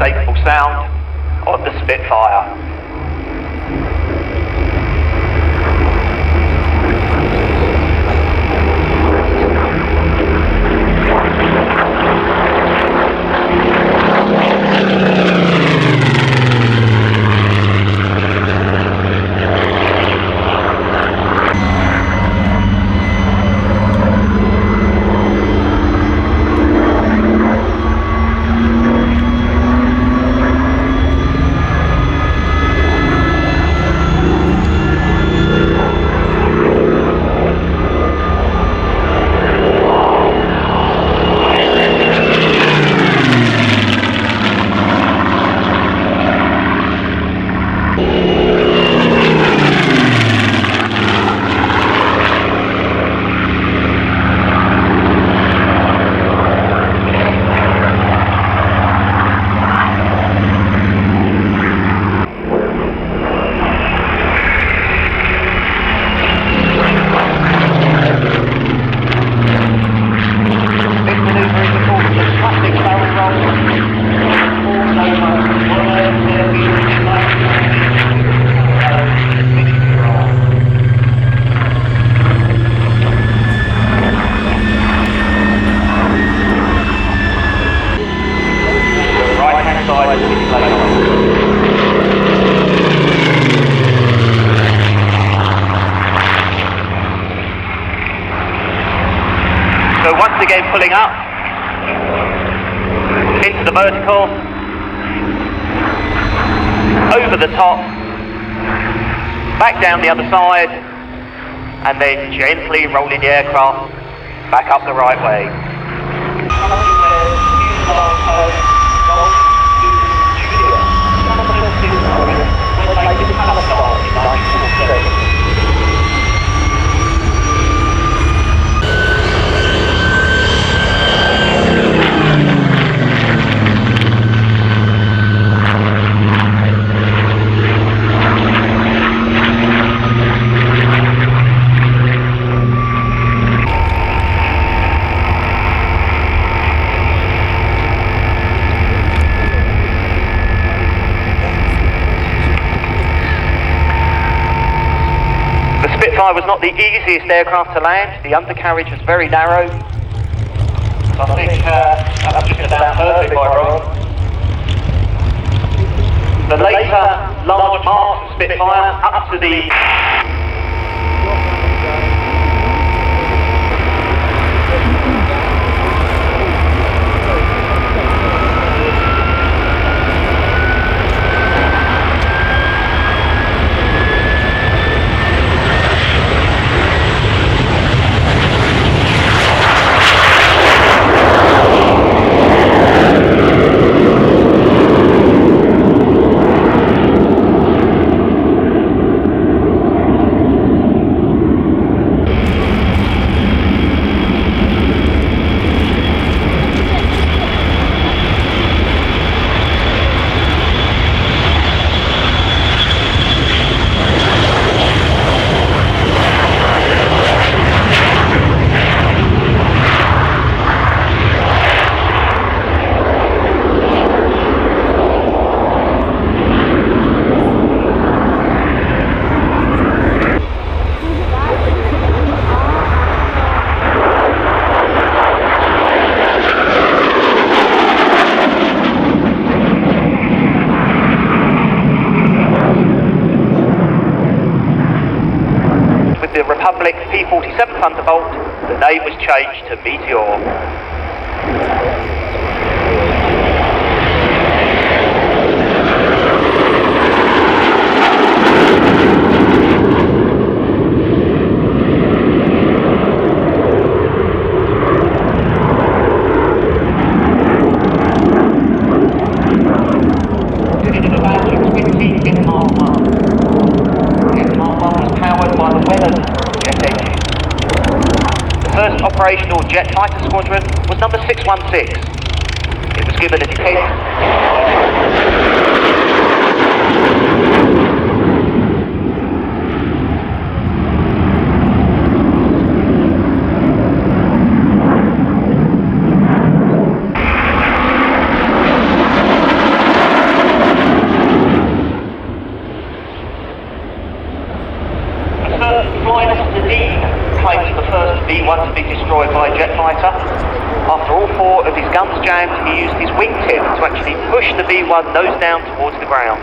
unmistakable sound of the Spitfire. So once again pulling up into the vertical, over the top, back down the other side, and then gently rolling the aircraft back up the right way. Spitfire was not the easiest aircraft to land. The undercarriage was very narrow. So I think that was just about perfect by Rob. The later large Mark Spitfire up to the the Republic P-47 Thunderbolt, the name was changed to Meteor. First operational jet fighter squadron was number 616. It was given a jammed, he used his wingtip to actually push the B1 nose down towards the ground.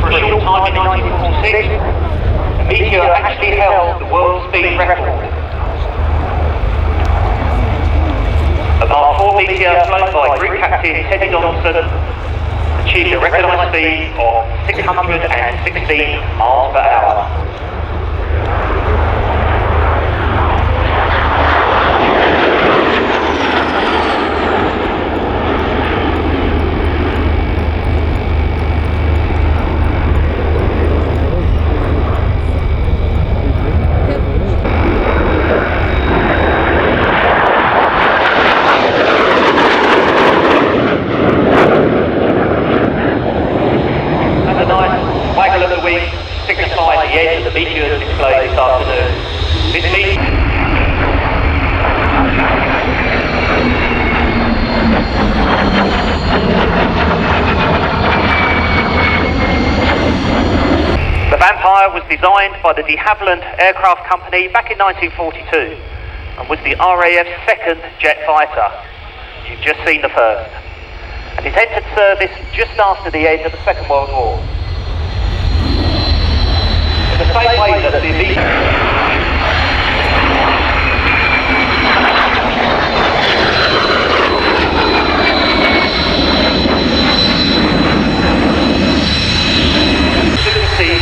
For a short time in 1946, the Meteor actually held the world speed record. A Mark 4 Meteor flown by Group Captain Teddy Donaldson achieved a recognised speed of 616 miles per hour. Signified the edge of the Meteor's display this afternoon. This means the Vampire was designed by the de Havilland Aircraft Company back in 1942 and was the RAF's second jet fighter. You've just seen the first. And it entered service just after the end of the Second World War. The same way that the elite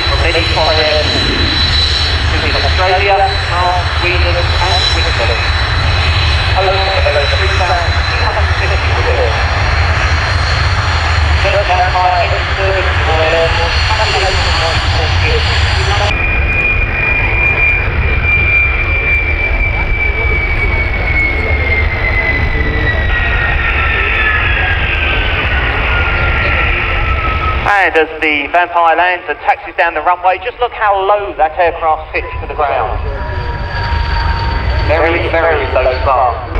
from many foreign airports, including Australia, France, Sweden and Switzerland. Over 3,250 were there. First Vampire entered service in Royal Airport back in April 1948. And as the Vampire lands and taxis down the runway, just look how low that aircraft sits to the ground. Very, very low spark.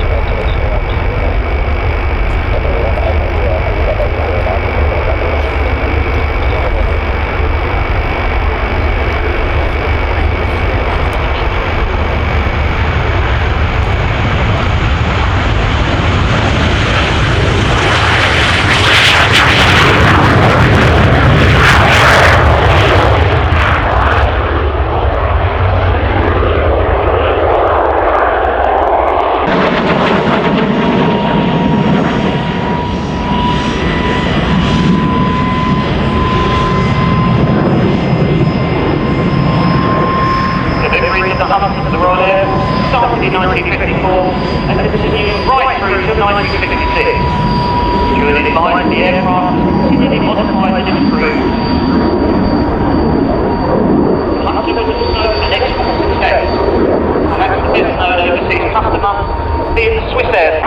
Started in 1954 and continued right through to 1966. During its life, the aircraft continually modified and improved. Hunter was also an export success. Perhaps the best known overseas customer being the Swiss Air.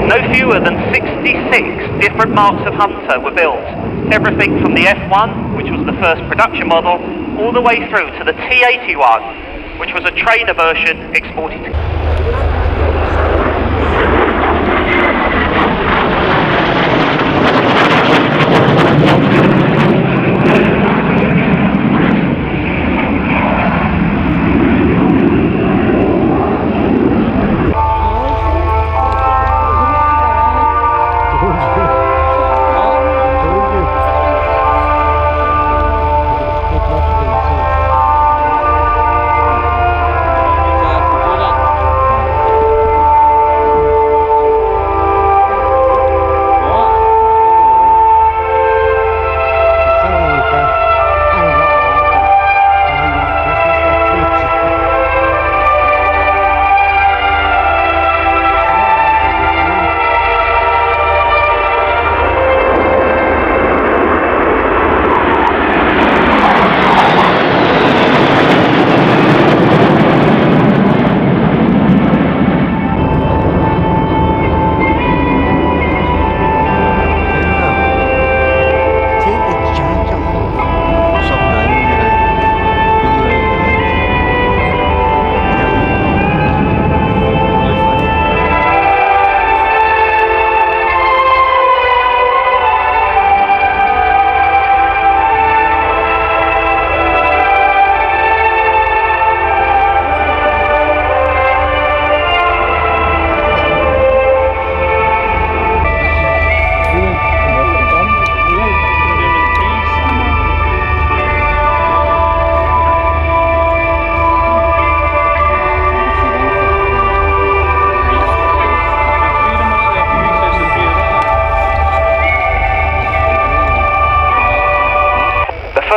No fewer than 66 different marks of Hunter were built. Everything from the F1, which was the first production model, all the way through to the T81, which was a trainer version exported to...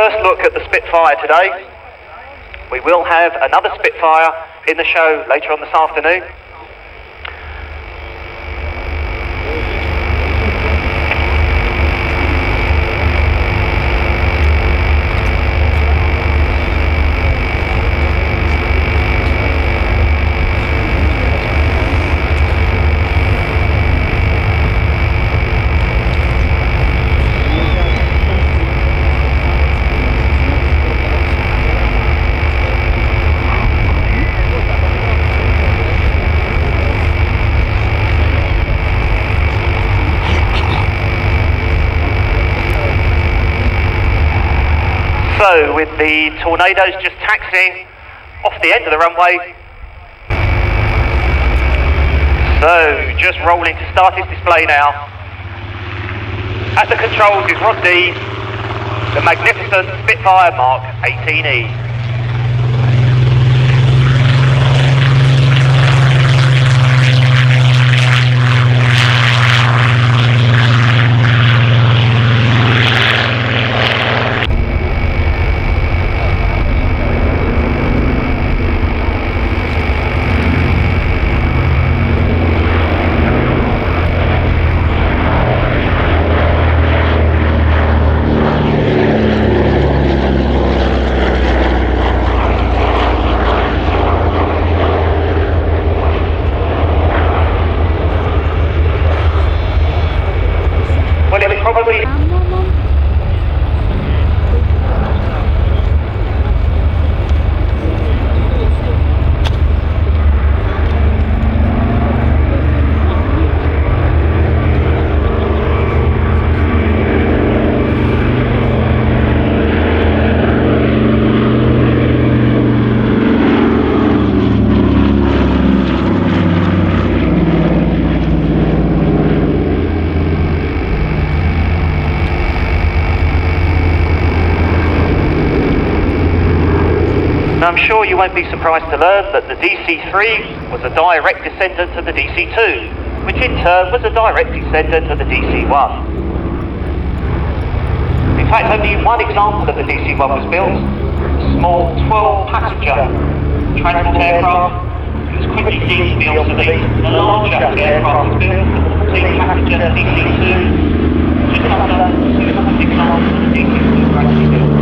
first look at the Spitfire today. We will have another Spitfire in the show later on this afternoon. So, with the Tornadoes just taxiing off the end of the runway. So, just rolling to start its display now. At the controls is Rod D, the magnificent Spitfire Mark 18E. I'm sure you won't be surprised to learn that the DC-3 was a direct descendant of the DC-2, which in turn was a direct descendant of the DC-1. In fact, only one example of the DC-1 was built, a small 12-passenger transport aircraft. It was quickly deemed to be obsolete. A larger aircraft was built, the 14-passenger DC-2, just under 200 examples of the DC-2 were actually built.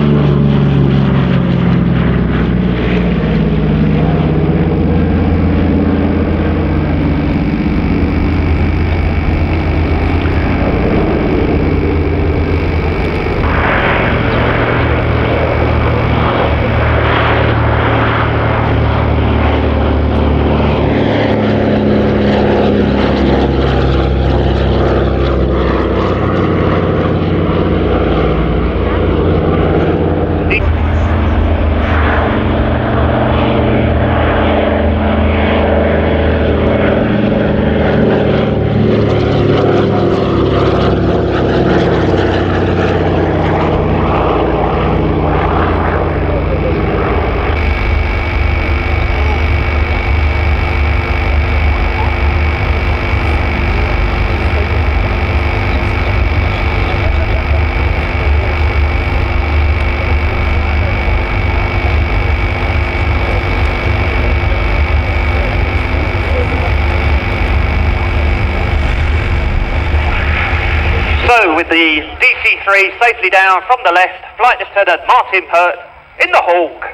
So, with the DC-3 safely down from the left, Flight Lieutenant Martin Pert in the Hawk.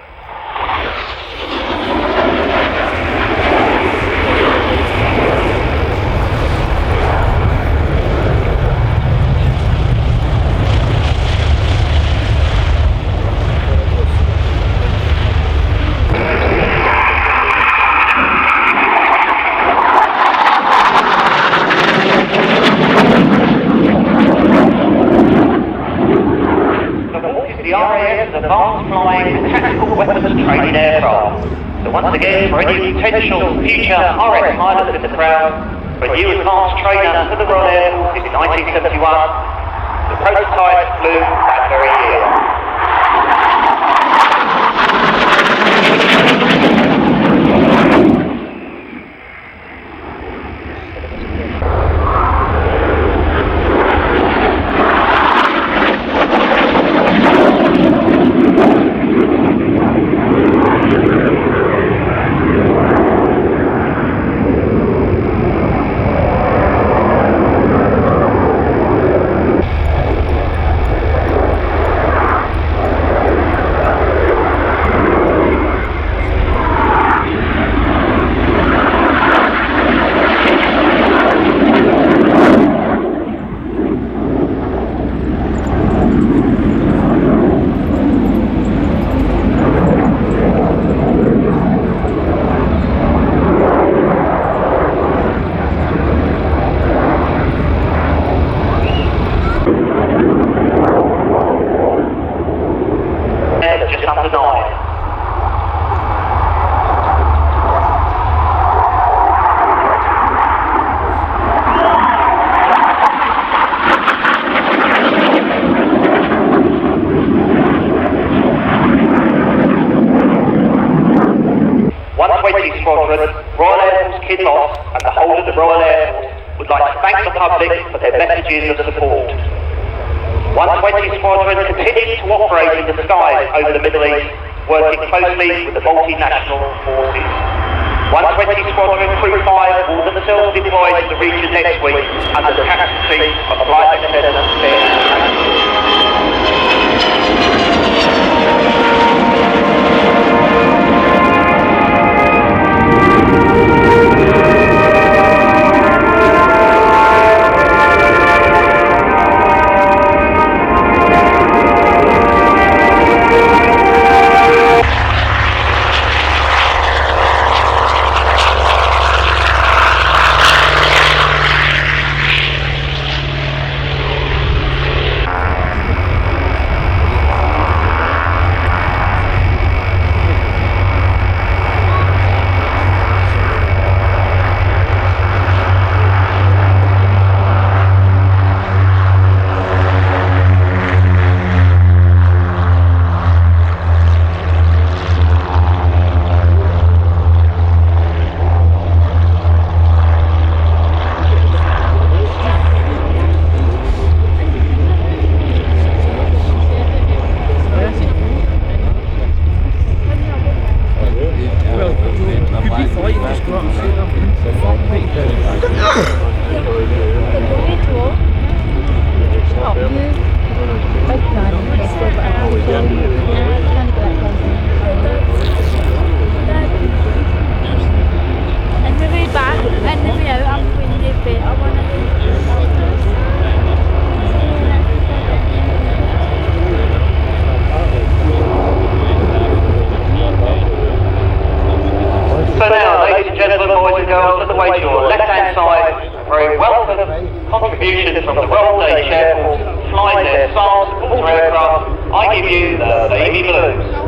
The RAF's advanced flying and tactical weapons training aircraft. So once again, for any potential future RF pilots in the crowd, when you advanced trainer to the Royal Air Force in 1971, the prototype flew that very year. Kinloss and the whole of the Royal Air Force would like to thank the public for their messages of support. 120 Squadron continues to operate in the skies over the Middle East, working closely with the multinational forces. 120 Squadron Crew 5 will themselves deploy to the region next week under the captaincy of Flight Lieutenant So now, ladies and gentlemen, boys and girls, on the way to your left-hand side, for a welcome contribution from the Royal Danish Air Force, flying their SAR supporter aircraft, I give you the Baby Blues.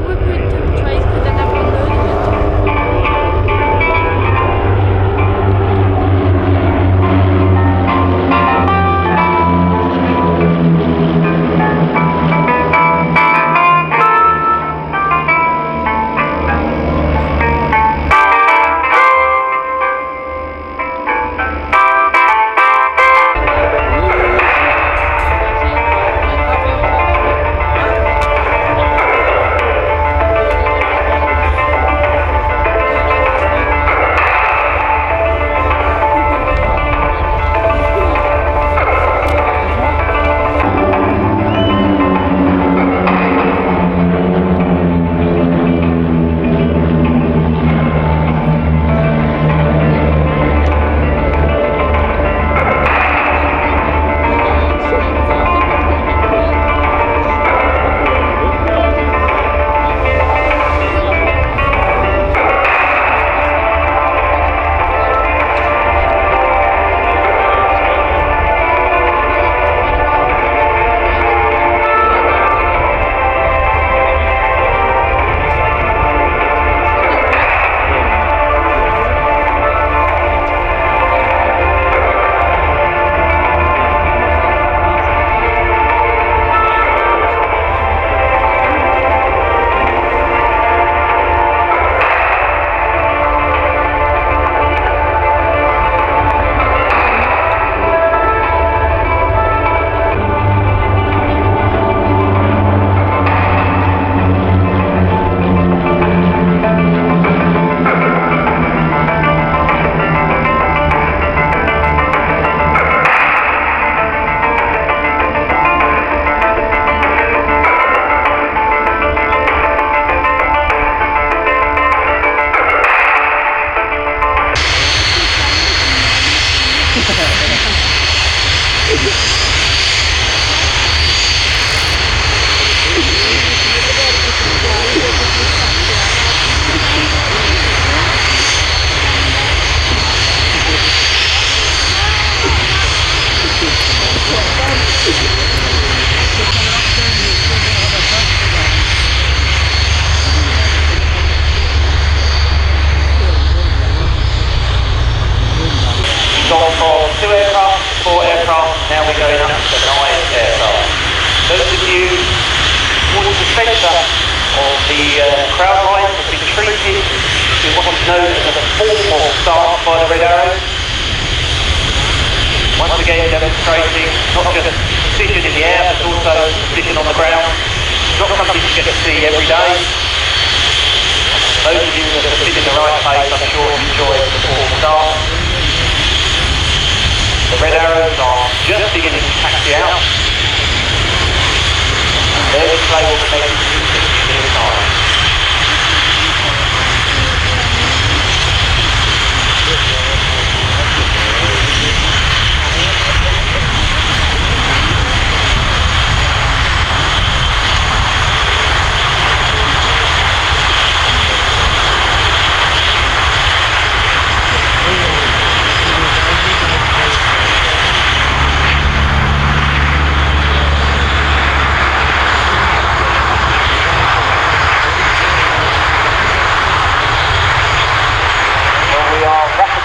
Gone from 2 aircraft to 4 aircraft, now we're going up to 9 aircraft. Those of you towards the centre of the crowd line have been treated to what's known as a formal start by the Red Arrows. Once again demonstrating not just precision in the air but also precision on the ground. Not something you get to see every day. Those of you that have been in the right place, I'm sure you enjoy the formal start. The Red Arrows are just beginning to taxi out. Their display will be making music in time.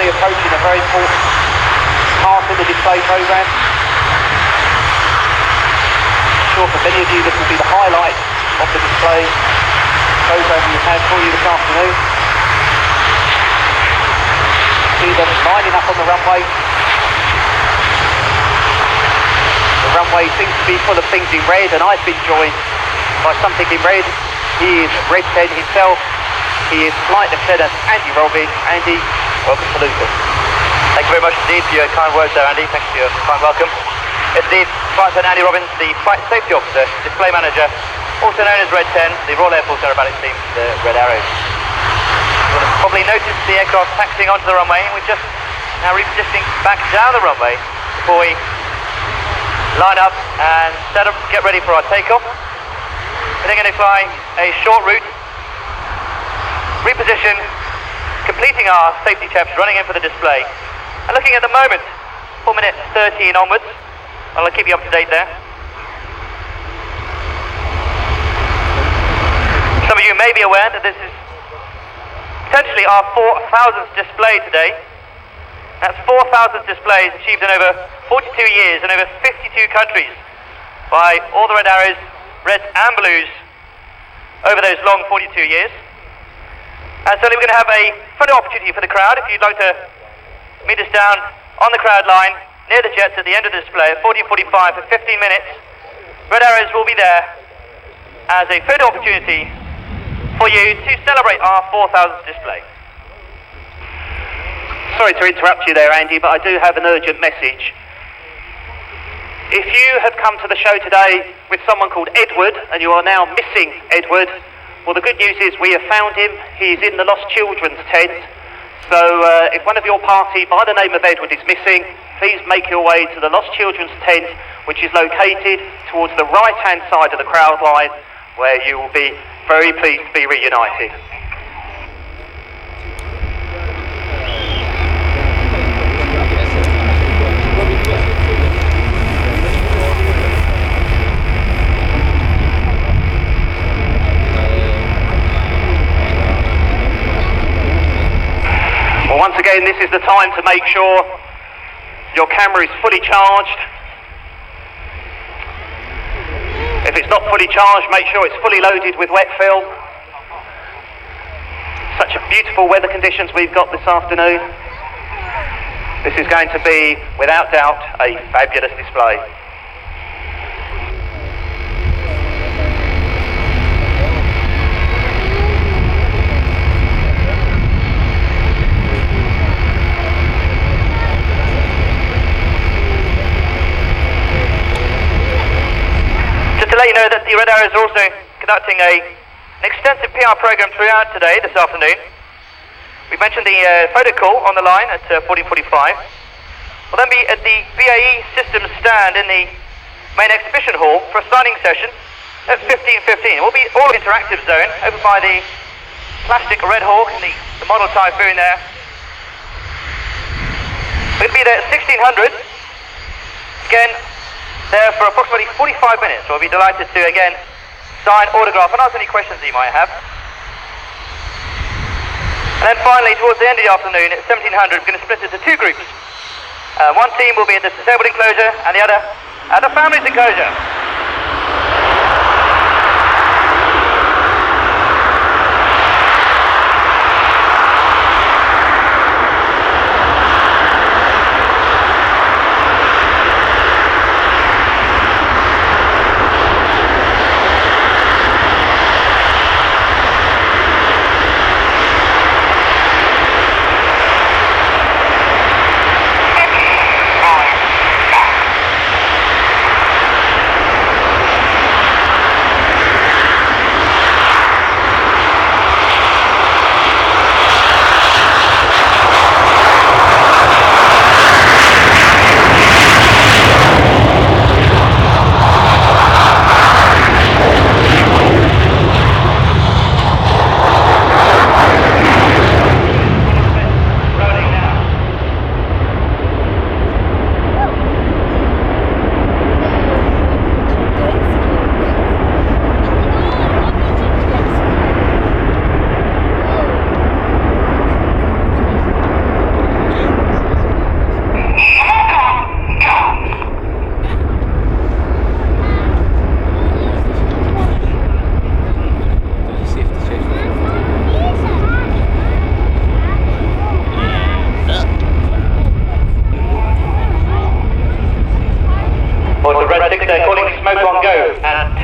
Approaching a very important part of the display programme. I'm sure for many of you this will be the highlight of the display programme we've had for you this afternoon. See them lining up on the runway. The runway seems to be full of things in red, and I've been joined by something in red. He is Red 10 himself. He is Flight Lieutenant Andy Robin. Andy, welcome to Leuchars. Thank you very much indeed for your kind words there, Andy. Thanks for your kind welcome. It's indeed Flight Lieutenant Andy Robbins, the Flight Safety Officer, Display Manager, also known as Red 10, the Royal Air Force Aerobatic Team, the Red Arrows. You will have probably noticed the aircraft taxiing onto the runway, and we're just now repositioning back down the runway before we line up and set up, get ready for our takeoff. We're then going to fly a short route, reposition, completing our safety checks, running in for the display. And looking at the moment, 4 minutes 13 onwards, I'll keep you up to date there. Some of you may be aware that this is potentially our 4,000th display today. That's 4,000 displays achieved in over 42 years in over 52 countries by all the Red Arrows, Reds and Blues over those long 42 years. And so we're going to have a photo opportunity for the crowd. If you'd like to meet us down on the crowd line near the jets at the end of the display at 14:45 for 15 minutes. Red Arrows will be there as a photo opportunity for you to celebrate our 4,000th display. Sorry to interrupt you there, Andy, but I do have an urgent message. If you have come to the show today with someone called Edward and you are now missing Edward, well, the good news is we have found him. He's in the Lost Children's tent. So if one of your party by the name of Edward is missing, please make your way to the Lost Children's tent, which is located towards the right-hand side of the crowd line, where you will be very pleased to be reunited. Well, once again, this is the time to make sure your camera is fully charged. If it's not fully charged, make sure it's fully loaded with wet film. Such beautiful weather conditions we've got this afternoon. This is going to be, without doubt, a fabulous display. To let you know that the Red Arrows are also conducting an extensive PR program throughout today, this afternoon. We've mentioned the photo call on the line at 14:45. We'll then be at the BAE Systems stand in the main exhibition hall for a signing session at 15:15. We'll be all interactive zone over by the plastic Red Hawk and the model Typhoon there. We'll be there at 1600. Again, there for approximately 45 minutes. We'll be delighted to again sign, autograph and answer any questions that you might have. And then finally, towards the end of the afternoon at 1700, we're going to split into two groups. One team will be at the disabled enclosure and the other at the families enclosure.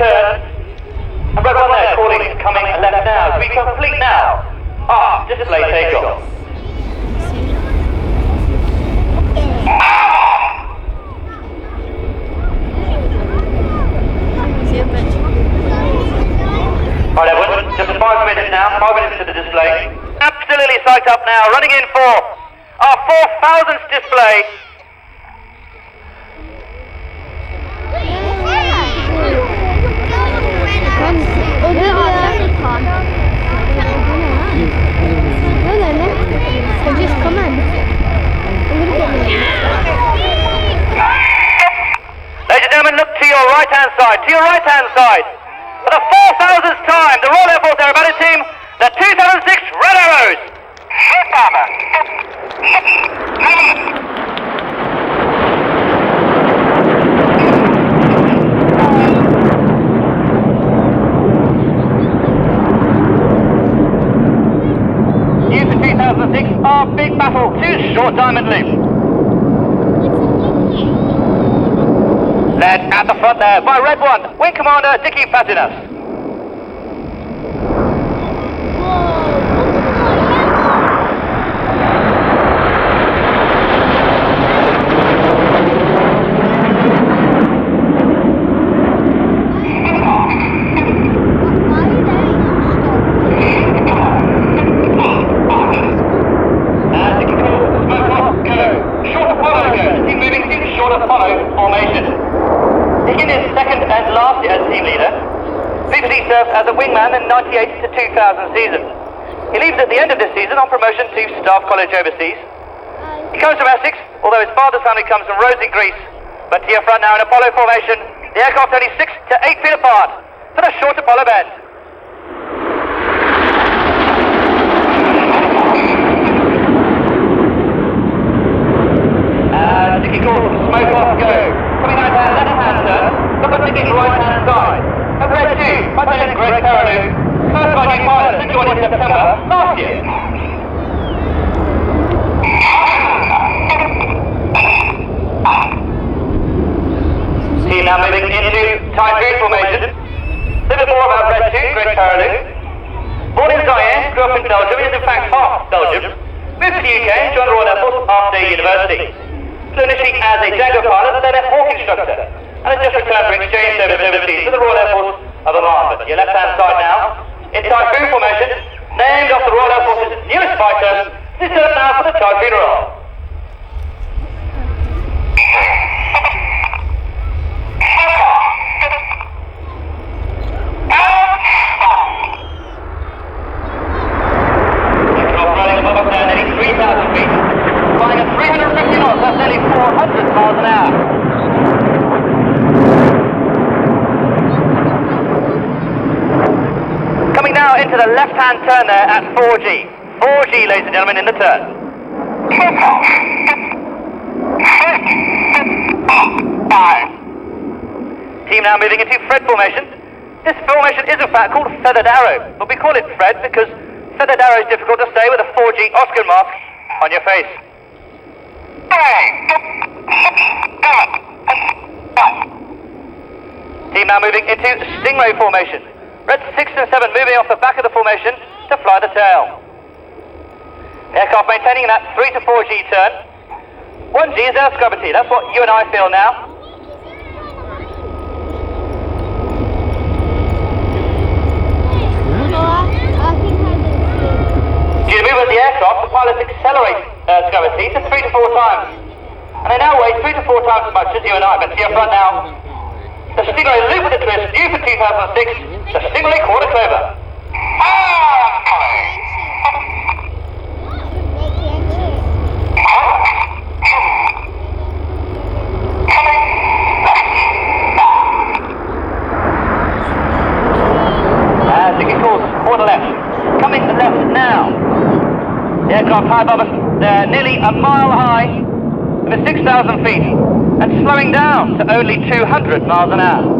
turn. And red one there calling coming left now. To be complete now. Display takeoff. Alright everyone, just 5 minutes now, 5 minutes to the display. Absolutely psyched up now, running in for our 4,000th display. Ladies and gentlemen, look to your right-hand side, For the 4,000th time, the Royal Air Force Aerobatic Team, the 2006 Red Arrows. Use the 2006, our big battle, 2 short diamond loops. Led at the front there by Red 1, Wing Commander Dickie Patinas. As a wingman in 98 to 2000 season. He leaves at the end of this season on promotion to Staff College overseas. He comes from Essex, although his father's family comes from Rhodes in Greece. But to your front now in Apollo formation, the aircraft only 6 to 8 feet apart for the short Apollo bend. Dickie calls smoke off, go. Coming out there, left-hand turn, look at Dickie's right-hand side. And Red 2, Lieutenant Greg Carolou, first flying pilot that joined in September last year. Team now moving into Typhoon formation. A little bit more about Red 2, Greg Carolou. Born in Zaire, grew up in Belgium, he is in fact half Belgium. Moved to the UK and joined the Royal Air Force after university. Flew initially as a Jaguar pilot, then a Hawk instructor. And has just returned for exchange service overseas to the Royal Air Force of Oman. But your left-hand side now, in Typhoon formation, named after the Royal Air Force's newest fighter, this is now for the Typhoon roll. Aircraft running above us now, nearly 3,000 feet. Flying at 350 knots, that's nearly 400 miles an hour. Coming now into the left-hand turn there at 4G. 4G, ladies and gentlemen, in the turn. Team now moving into Fred formation. This formation is in fact called Feathered Arrow, but we call it Fred because Feathered Arrow is difficult to stay with a 4G Oscar mark on your face. Team now moving into Stingray formation. Red 6 and 7 moving off the back of the formation to fly the tail. Aircraft maintaining that 3 to 4G turn. 1G is air scrubbity, that's what you and I feel now. Due to move of the aircraft, the pilots accelerate scrubbity to 3 to 4 times. And they now weigh 3 to 4 times as much as you and I, but see up front now. The Stingray Loop with a twist, new for 2006, the Stingray Quarter Clover. As it calls quarter left. Coming to left now. The aircraft high above us, they're nearly a mile high, over 6,000 feet, and slowing down to only 200 miles an hour.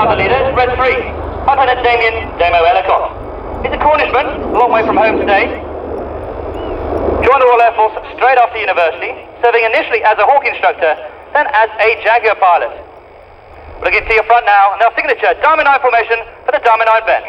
Delta leader is Red 3, Lieutenant Damien Demo Ellicott. He's a Cornishman, a long way from home today. Joined the Royal Air Force straight after university, serving initially as a Hawk instructor, then as a Jaguar pilot. Looking to your front now, and our signature Diamond 9 formation for the Diamond 9 bend.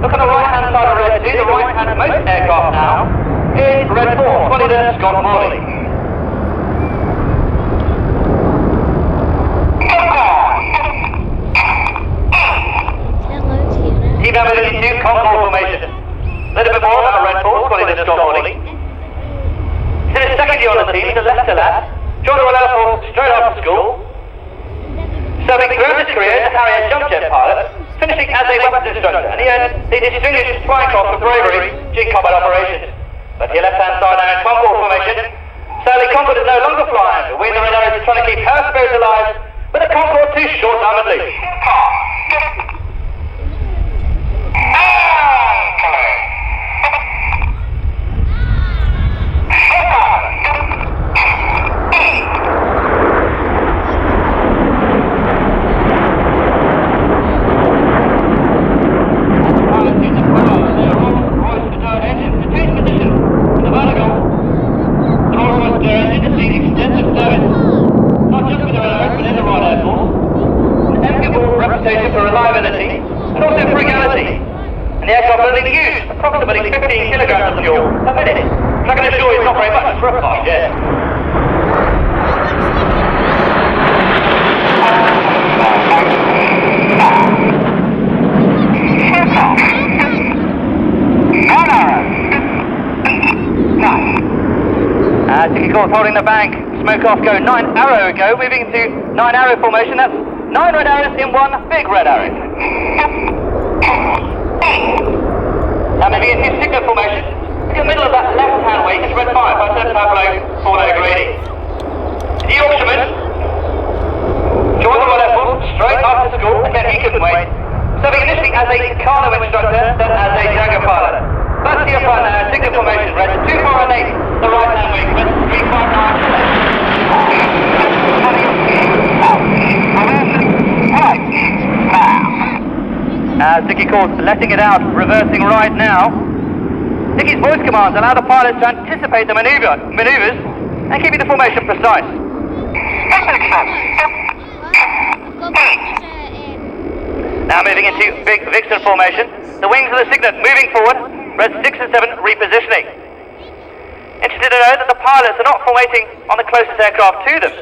Look on the right-hand side of Red 2, the right-hand most aircraft now is Red 4, Squad Leader Scott Morley. Team now moving into Camcorder formation. A little bit more about Red 4, Squad Leader Scott Morley. He's in his second year on the team, he's a Leicester lad. Joined the Royal Air Force straight after school. Serving throughout his career as a Harrier jump jet pilot, finishing as a weapons instructor, and he earned the Distinguished Flying Cross for bravery during combat operations. But to your left-hand side now in Camcorder formation, sadly Concorde is no longer flying, but we in the Red Arrows are trying to keep her spirit alive with a Concorde 2 short-armored lead. For reliability and also frugality. And the aircraft only used approximately 15 kilograms of fuel a minute. And I can assure you it's not very much for a fast jet. Ticket course holding the bank. Smoke off go 9 arrow go. Moving into 9 arrow formation. That's 9 red arrows in one big red arrow. Now moving into signal formation. In the middle of that left-hand wake is Red 5 by Lieutenant Pablo Paulo Grady. The Yorkshireman joined the Royal Air Force straight after school. Again, he couldn't wait. Serving initially as a Carlo instructor, then as a Jaguar pilot. Back to your front now, signal formation. Red 2, 4 and 8, the right-hand wake. Red 3, 5, 9. Dicky calls letting it out, reversing right now. Dicky's voice commands allow the pilots to anticipate the maneuvers and keeping the formation precise. Now moving into big Vixen formation. The wings of the Cygnet moving forward. Red 6 and 7 repositioning. Interested to know that the pilots are not formating on the closest aircraft to them,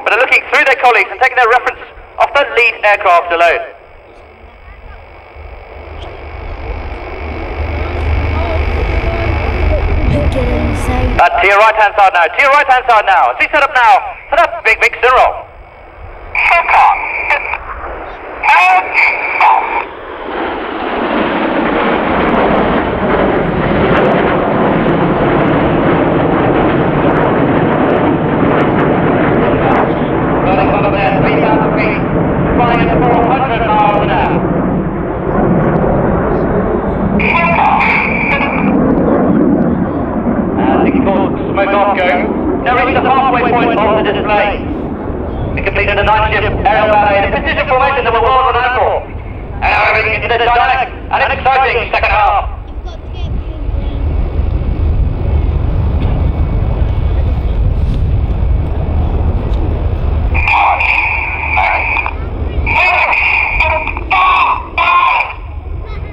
but are looking through their colleagues and taking their reference off the lead aircraft alone. To your right-hand side now, to your right-hand side now. As we set up now for that big Vixen roll. Running over there, 3,000 feet, flying at 400 miles an hour. Smoke off go. Now reaching the halfway point of the display. We completed a night shift aerial ballet in a precision formation that we're world renowned for. And now we're moving into the dynamic and exciting second half.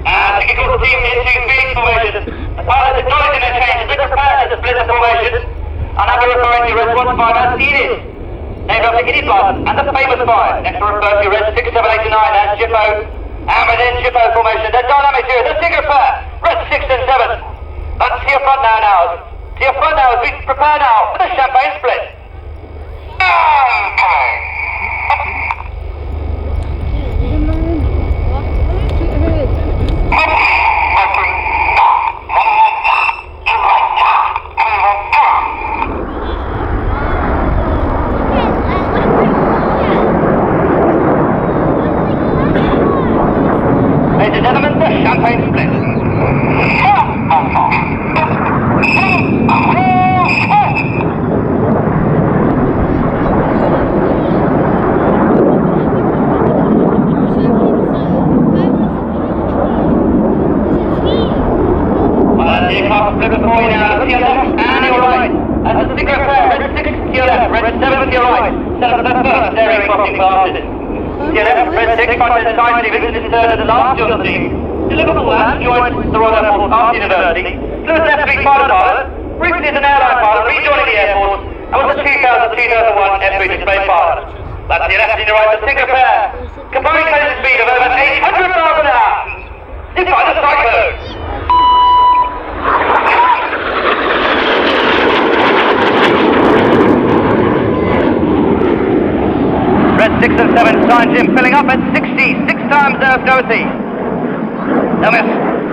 And the equal team into Phoenix formation. The pilots acknowledging their changes, they're prepared to split the formation. And I'll be referring to Red 1, 5 as Edith, named after Edith Blyton and the famous 5. Next we'll refer to Red 6, 7, 8 and 9 as Jippo. And within Jippo formation, the dynamic duo, the single pair, Red 6 and 7. And to your front now, to your front now as we prepare now for the champagne split. the champagne split. Flip before you now, look to your left and your right. As the sticker pair, red 6 to your left, red 7 to your right. Set up the first airing crossing passes. To your left, red 6 crosses the side to visit this third and the last on the team. To Liverpool and joins the Royal Air Force Art University. Lewis F3 pilot, briefly as an airline pilot, rejoining the Air Force, and was the 2000-2001 F3 display pilot. That's to your left and your right, the sticker pair. Combined closing speed of over 800 miles an hour. This by the cyclone. Red 6 and 7 sign Jim filling up at 60, 6 times Earth gravity. No miss,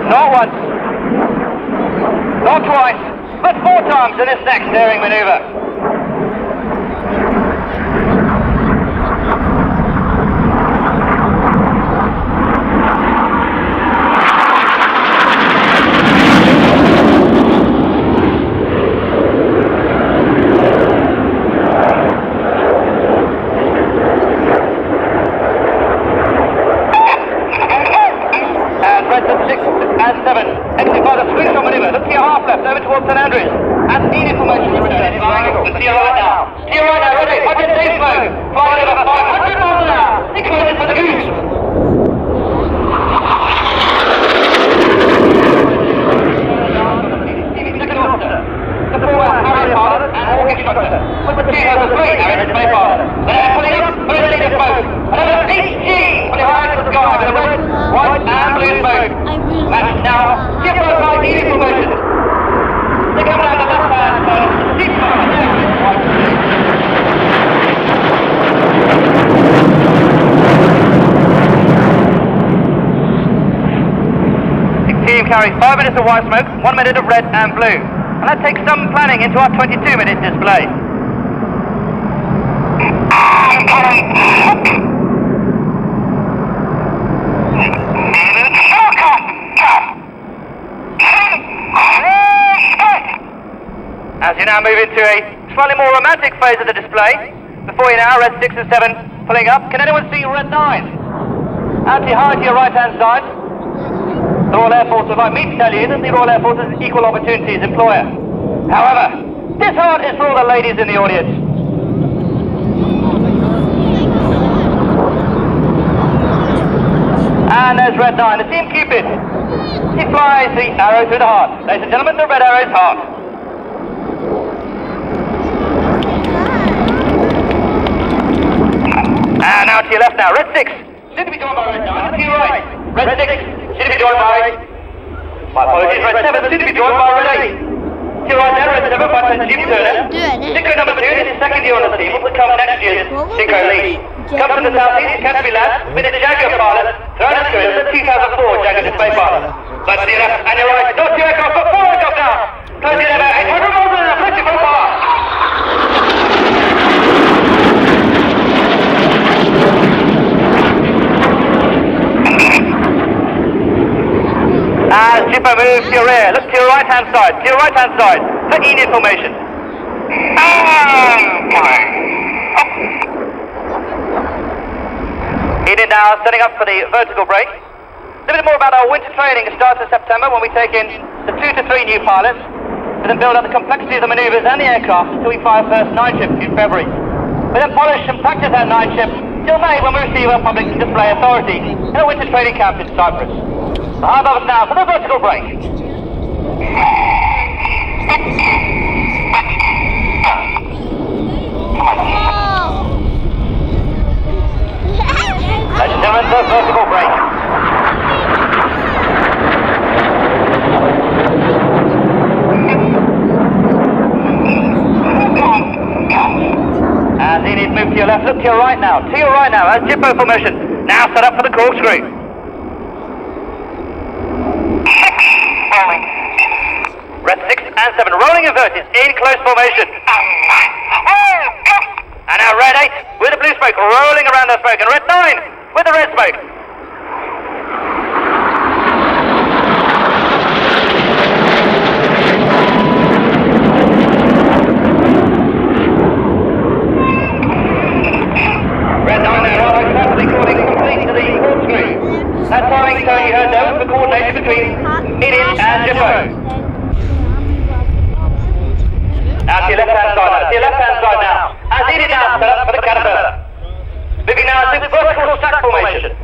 not once, not twice, but 4 times in this next steering manoeuvre. Carry 5 minutes of white smoke, 1 minute of red and blue. And that takes some planning into our 22-minute display. As you now move into a slightly more romantic phase of the display, before you now, red 6 and 7 pulling up. Can anyone see red 9? Anti-high to your right-hand side. The Royal Air Force would like me to tell you that the Royal Air Force is an equal opportunities employer. However, this heart is for all the ladies in the audience. And there's Red 9, the Team Cupid. He flies the arrow through the heart. Ladies and gentlemen, the red arrow's heart. And now to your left now, red 6. Soon to be joined by red 9. To your right, red 6. Soon to be joined by... My apologies, red 7. Soon to be joined by red 8. To your right there, red 7 by Jim Turner. Synchro number 2 is his second year on the team. Will become next year's Synchro lead. Comes from the southeast, Canterbury lad, with a Jaguar pilot, thrown into it as the 2004 Jaguar display pilot. But to your left and your right, not 2 aircraft, but 4 aircraft now. Closing in about 800 miles an hour, flexing from far. As Jippo moves to your rear, look to your right-hand side, for ENID formation. ENID now setting up for the vertical brake. A little bit more about our winter training. It starts in September when we take in the 2 to 3 new pilots, and then build up the complexity of the manoeuvres and the aircraft until we fire first 9 ship in February. We then polish and practice that 9 ship till May when we receive our public display authority in a winter training camp in Cyprus. High above us now for the vertical brake. Ladies and gentlemen, the vertical brake. As Enid move to your left, look to your right now. To your right now, as Jippo formation. Now set up for the corkscrew. Red 6 and 7 rolling inverted in close formation. And now red 8 with the blue smoke rolling around the smoke, and red 9 with the red smoke. flying tone you heard there was the coordination between Idiot and Jippo. Now to your left-hand side now, to your left-hand side now. As Idiot now set up for the Caterpillar. Moving now to vertical stack formation.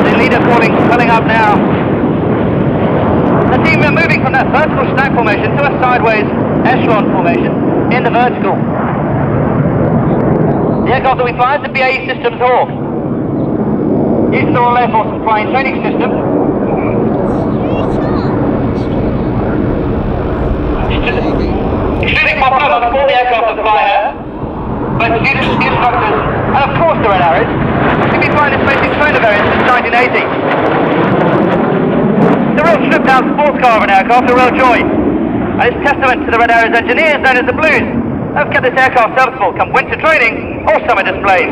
The leader pulling up now. The team are moving from that vertical stack formation to a sideways echelon formation in the vertical. The aircraft that we fly is the BAE Systems Hawk. Used the Royal Air Force flying training system. Extremely popular amongst all the aircraft that fly here. Both students, instructors, and of course the Red Arrows. We've been flying this basic trainer variant since 1980. It's a real stripped-down sports car of an aircraft, a real joy. And it's testament to the Red Arrows engineers known as the Blues. They've kept this aircraft serviceable come winter training or summer displays.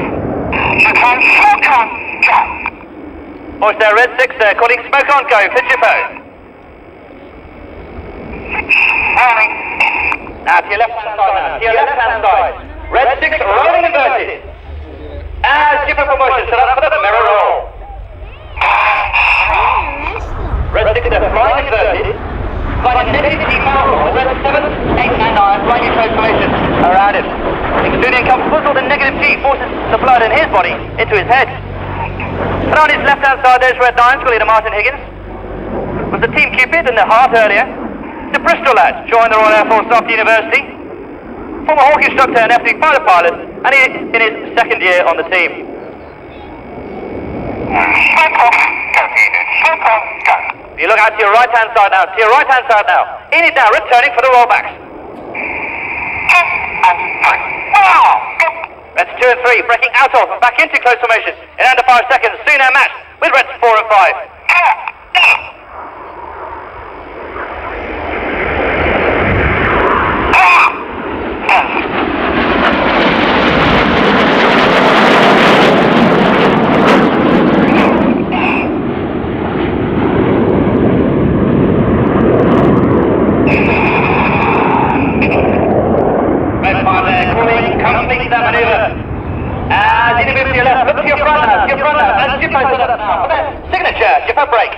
Hoist there, Red 6 there, calling smoke on, go for Jippo. Now to your left-hand side now, to your left-hand side. Red 6 rolling inverted. As Jippo promotion set up for the mirror roll. Red 6 there, flying inverted. Flying a negative T-power roll, Red 7, 8 and 9, flying in transformation around him. Exuding uncomfortable, the negative G forces the blood in his body into his head. And on his left-hand side, there's Red 9, school leader Martin Higgins. Was the Team Cupid in the heart earlier. The Bristol lad joined the Royal Air Force after university. Former Hawk instructor and F3 fighter pilot, and he is in his second year on the team. You look out to your right-hand side now, to your right-hand side now. In it now, returning for the rollbacks. Reds 2 and 3, breaking out of and back into close formation in under 5 seconds. Soon our match with Reds 4 and 5. Complete that maneuver. As you move to your left, look to your front now, and Jippo set up now for that signature Jippo break.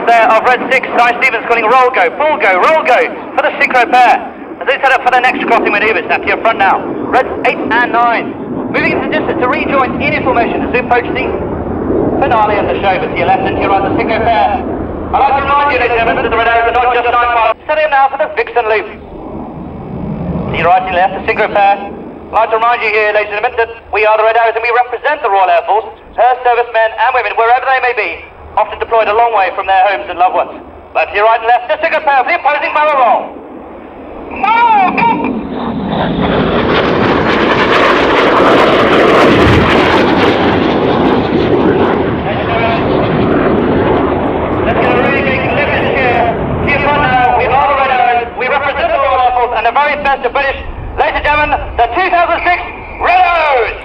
There of Red 6, Ty Stevens calling roll go for the synchro pair. As they set up for their next crossing maneuvers. Now to your front now. Reds 8 and 9. Moving into the distance to rejoin in formation as we approach the finale of the show. But to your left and to your right, the synchro pair. I'd like to remind you, ladies and gentlemen, that the Red Arrows are not just 9 pilots. Setting up now for the Vixen loop. To your right and left, the synchro pair. I'd like to remind you here, ladies and gentlemen, that we are the Red Arrows and we represent the Royal Air Force, her servicemen and women, wherever they may be. Often deployed a long way from their homes and loved ones. But to your right and left, the single pair for the opposing barrel roll. Let's get a really big lift here. To your front now, we are the Red Arrows. We represent the Royal Air Force and the very best of British. Ladies and gentlemen, the 2006 Red Arrows.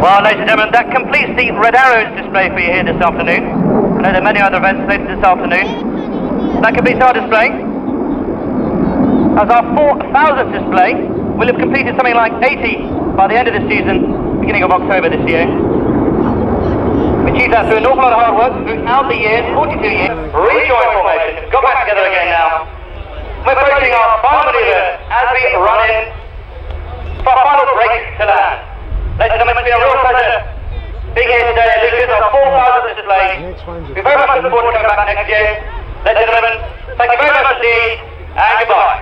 Well, ladies and gentlemen, that completes the Red Arrows display for you here this afternoon. I know there are many other events later this afternoon. That completes our display. As our 4,000th display, we'll have completed something like 80 by the end of the season, beginning of October this year. We achieved that through an awful lot of hard work throughout the years, 42 years. Rejoin formation, got back together again now. We're approaching our final maneuver as we run in We very much look forward to coming back next year. Ladies and gentlemen, thank you very much indeed, and goodbye.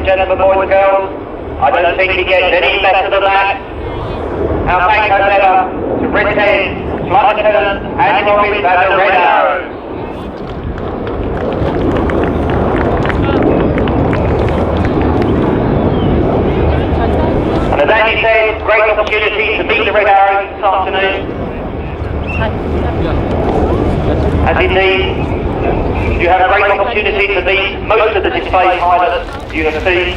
Gentlemen, boys and girls, I don't think it gets any better than that. Our thanks as ever to Red 10, Flight Lieutenant, and Robin and the Red Arrows. And as Andy said, great opportunity to meet the Red Arrows this afternoon. As indeed, you have a great opportunity to meet most of the display pilots you have seen.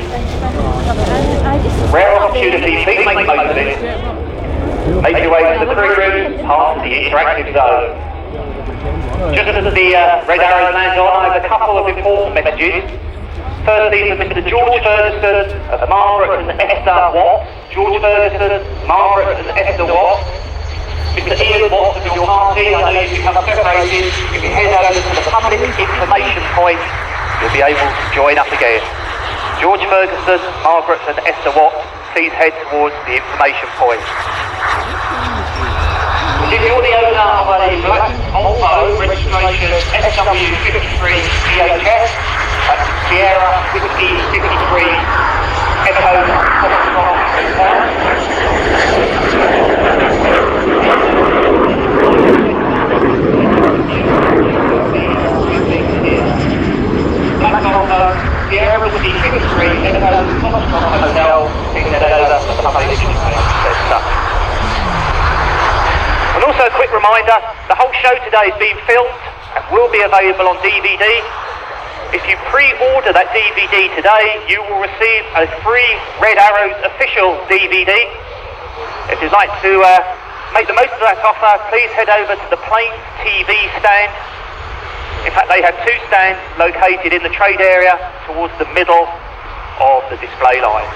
Rare opportunity, please make most of it. Make your way to the crew room, past the interactive zone. Just as the Red Arrows lands on, I have a couple of important messages. Firstly, for Mr. George Ferguson of Margaret and Esther Watts. George Ferguson, Margaret and Esther Watts. Mr. Ian Watts of your party, I know you've become separated. If you head over to the public information point, you'll be able to join up again. George Ferguson, Margaret and Esther Watts, please head towards the information point. If you're the owner of a black Volvo registration SW53 CHS, that's Sierra Whiskey 53 Echo Foxtrot Hotel. Black Volvo, Sierra Whiskey 53 Echo Foxtrot Hotel, taking it over to the public centre. And also a quick reminder, the whole show today is being filmed and will be available on DVD. If you pre-order that DVD today, you will receive a free Red Arrows official DVD. If you'd like to make the most of that offer, please head over to the Plains TV stand. In fact, they have two stands located in the trade area towards the middle of the display line.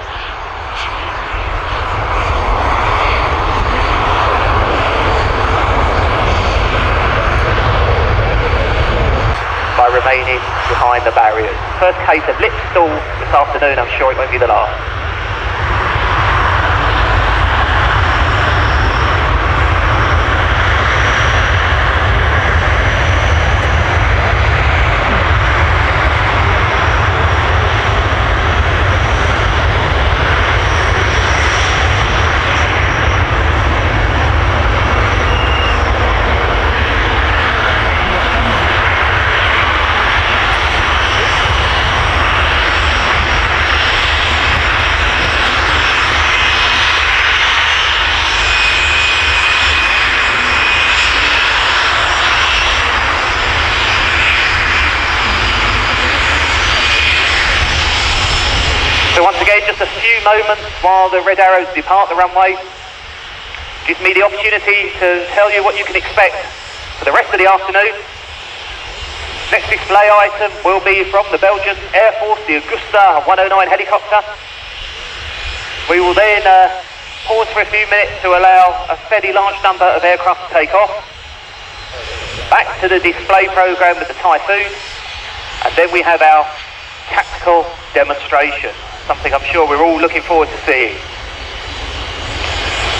By remaining behind the barriers. First case of lip stall this afternoon, I'm sure it won't be the last. So once again, just a few moments while the Red Arrows depart the runway. Gives me the opportunity to tell you what you can expect for the rest of the afternoon. Next display item will be from the Belgian Air Force, the Augusta 109 helicopter. We will then pause for a few minutes to allow a fairly large number of aircraft to take off. Back to the display program with the Typhoon, and then we have our tactical demonstration. Something I'm sure we're all looking forward to seeing.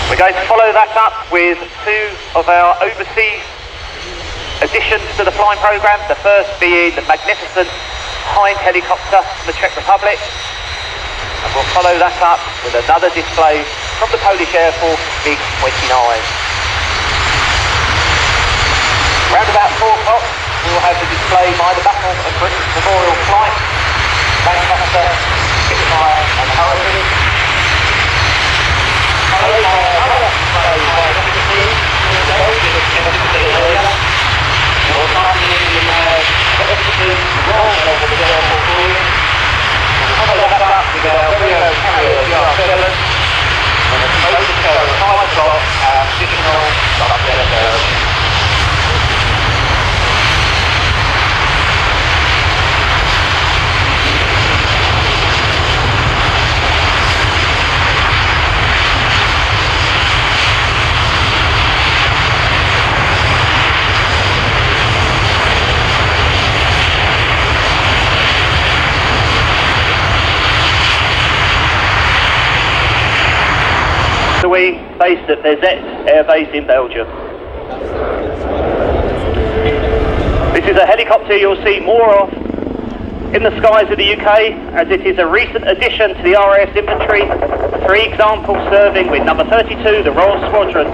We're going to follow that up with two of our overseas additions to the flying programme. The first being the magnificent Hind helicopter from the Czech Republic. And we'll follow that up with another display from the Polish Air Force MiG-29. Around about 4 o'clock, we will have the display by the Battle of Britain's Memorial Flight, Lancaster, Spitfire and Hurricane. Followed by another display by the Belgian area. Or finally we have with our very own carrier GR7 and a motor tail at 5 o'clock, our traditional subjet service. We based at Bezet Air Base in Belgium. This is a helicopter you'll see more of in the skies of the UK, as it is a recent addition to the RAF's inventory. 3 examples serving with number 32, the Royal Squadron.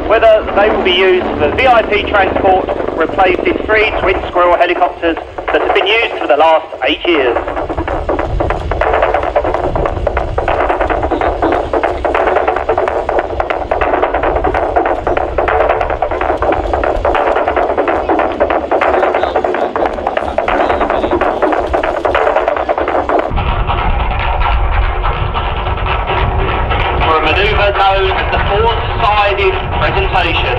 Whether they will be used for VIP transport, replacing 3 twin squirrel helicopters that have been used for the last 8 years. Known as the four-sided presentation.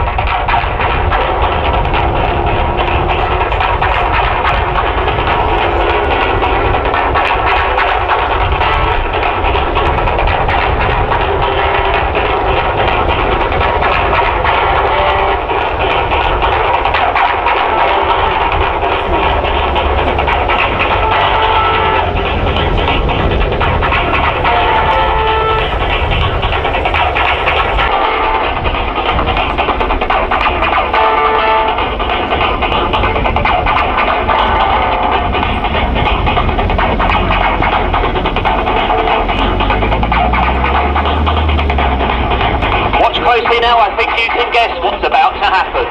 Now I think you can guess what's about to happen.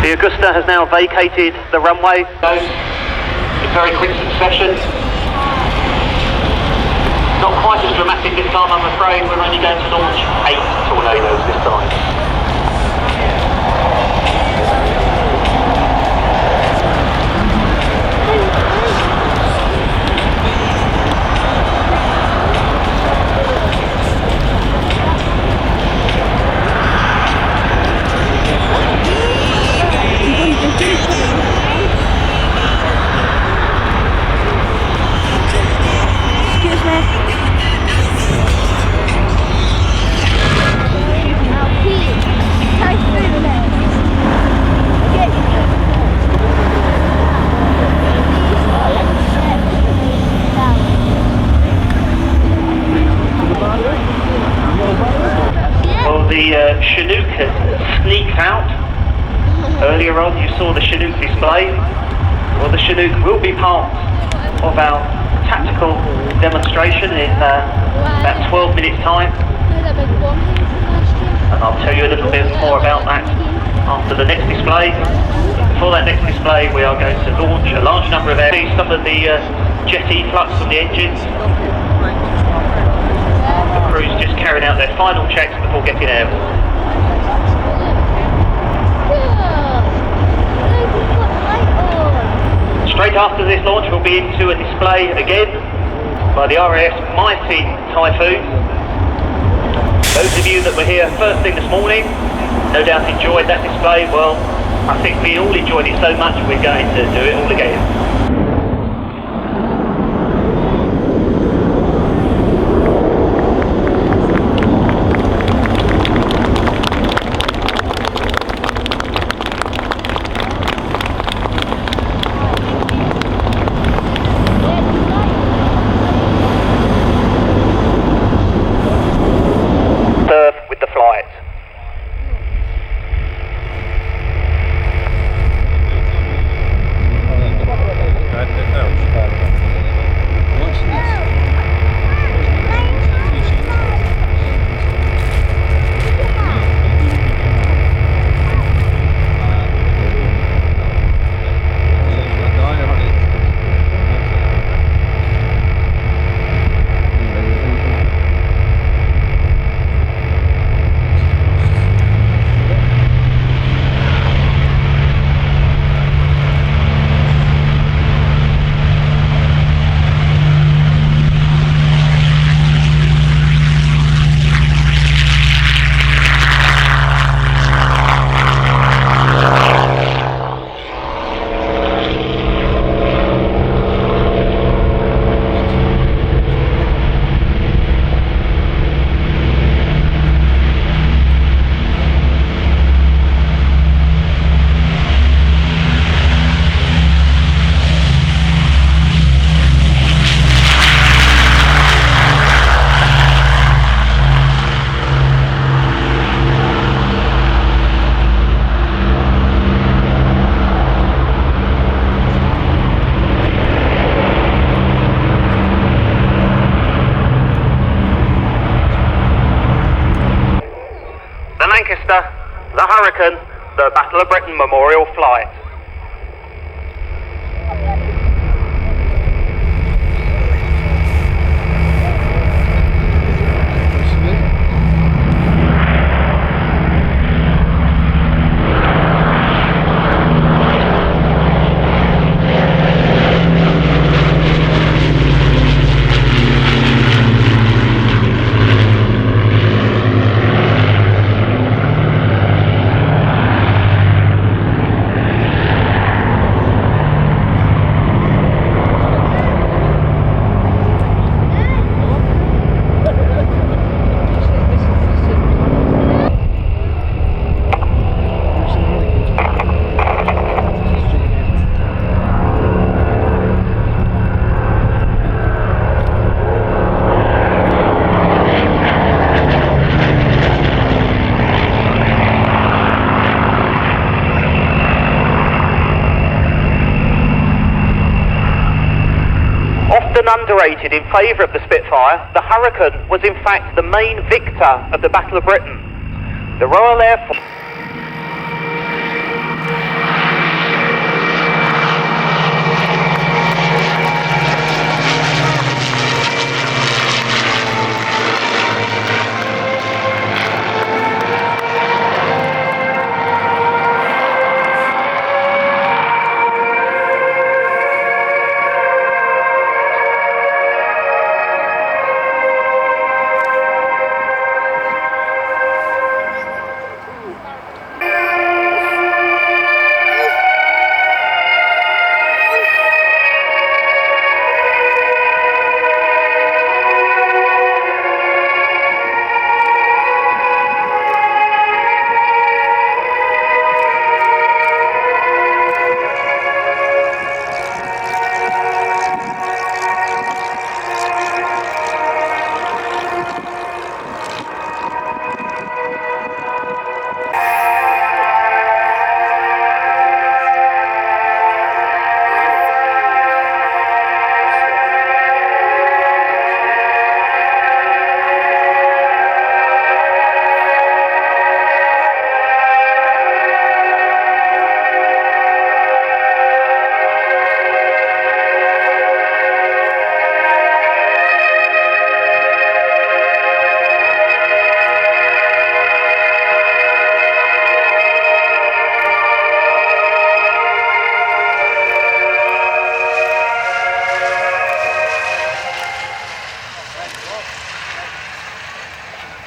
The Augusta has now vacated the runway. In very quick succession. Not quite as dramatic this time, I'm afraid. We're only going to launch 8 tornadoes this time. The Chinook has sneaked out. Earlier on you saw the Chinook display. Well, the Chinook will be part of our tactical demonstration in about 12 minutes time. And I'll tell you a little bit more about that after the next display. But before that next display we are going to launch a large number of aircraft. Some of the jet efflux from the engines. The crew's just carrying out their final checks before getting airborne. Straight after this launch we'll be into a display again by the RAF's mighty Typhoon. Those of you that were here first thing this morning no doubt enjoyed that display. Well, I think we all enjoyed it so much we're going to do it all again. Lancaster, the Hurricane, the Battle of Britain Memorial Flight. Often underrated in favour of the Spitfire, the Hurricane was in fact the main victor of the Battle of Britain. The Royal Air Force...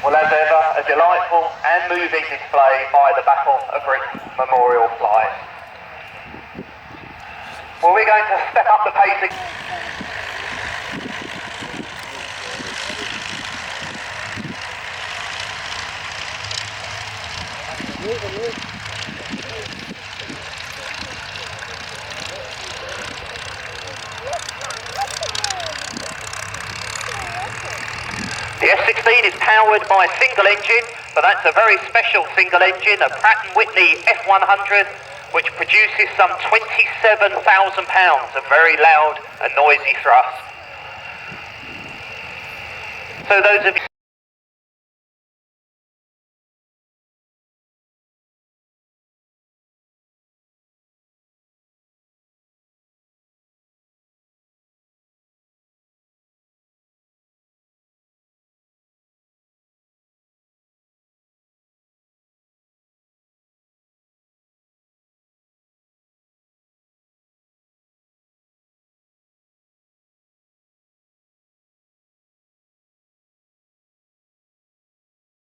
Well, as ever, a delightful and moving display by the Battle of Britain Memorial Flight. Well, we're going to step up the pace. The F-16 is powered by a single engine, but that's a very special single engine, a Pratt & Whitney F100, which produces some 27,000 pounds of very loud and noisy thrust. So those of you